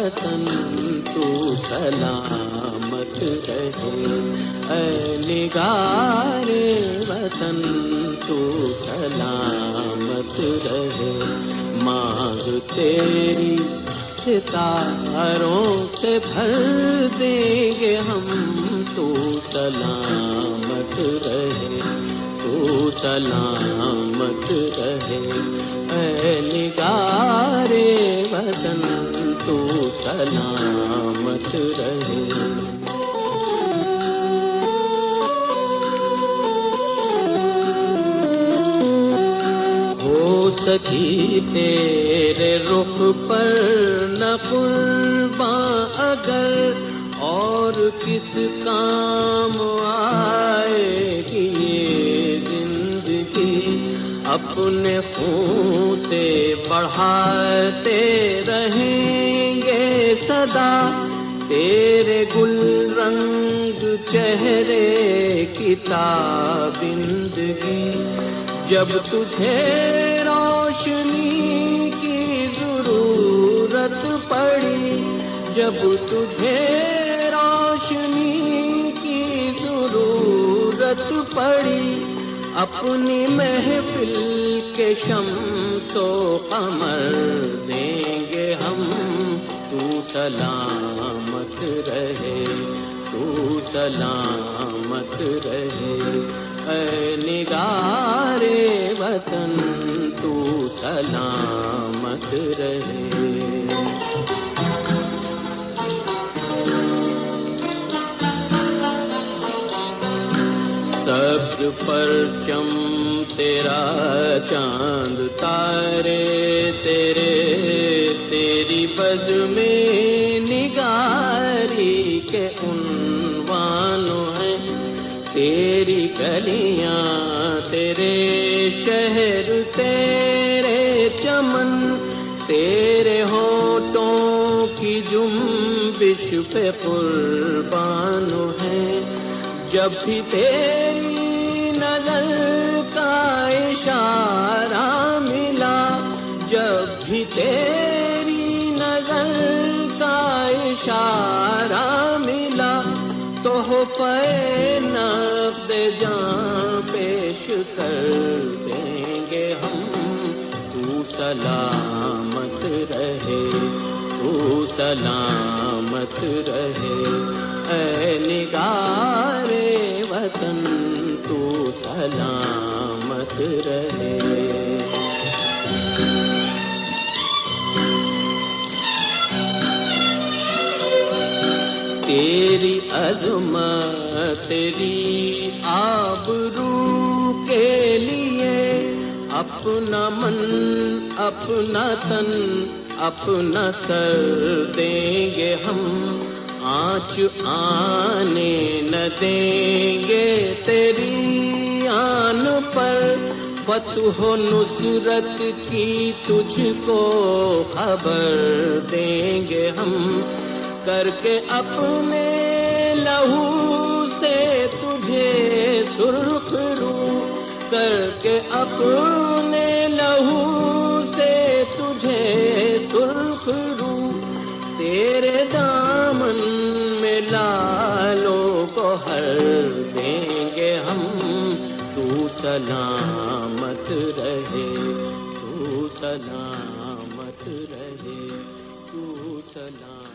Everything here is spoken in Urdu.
وطن تو سلامت رہے، اے نگار وطن تو سلامت رہے، مانگ تیری ستاروں سے بھر دیں گے ہم، تو سلامت رہے، تو سلامت رہے، اے نگار وطن تو سلامت رہے۔ ہو سکی تیرے رخ پر نہ قرباں اگر، اور کس کام آئے گی یہ زندگی، اپنے خون سے بڑھاتے رہیں گے صدا تیرے گل رنگ چہرے کی تابندگی، جب تجھے روشنی کی ضرورت پڑی، جب تجھے روشنی کی ضرورت پڑی، اپنی محفل کے شمس و قمر دیں گے ہم، تو سلامت رہے، تو سلامت رہے، اے نگار وطن تو سلامت رہے۔ سبز پرچم تیرا، چاند تارے تیرے، تیری بزم نگاری کے عنوان ہیں، تیری گلیاں تیرے شہر تیرے چمن، تیرے ہونٹوں کی جنبش پہ قربان ہیں، جب بھی تیری نظر کا اشارہ ملا، جب بھی تیری نظر کا اشارہ ملا، تحفہ نقد جاں پیش کر دیں گے ہم، تو سلامت رہے، تو سلامت رہے، اے نگار وطن تو سلامت رہے۔ تیری عظمت تیری آبرو کے لیے، اپنا من اپنا تن اپنا سر دیں گے ہم، آنچ آنے نہ دیں گے تیری آن پر، فتح و نصرت کی تجھ کو خبر دیں گے ہم، کر کے اپنے لہو سے تجھے سرخ رو، کر کے اپنے لہو سے تجھے سرخ رو، تیرے دامن میں لالو گوہر دیں گے ہم، تو سلامت رہے، تو سلامت رہے، تو سلامت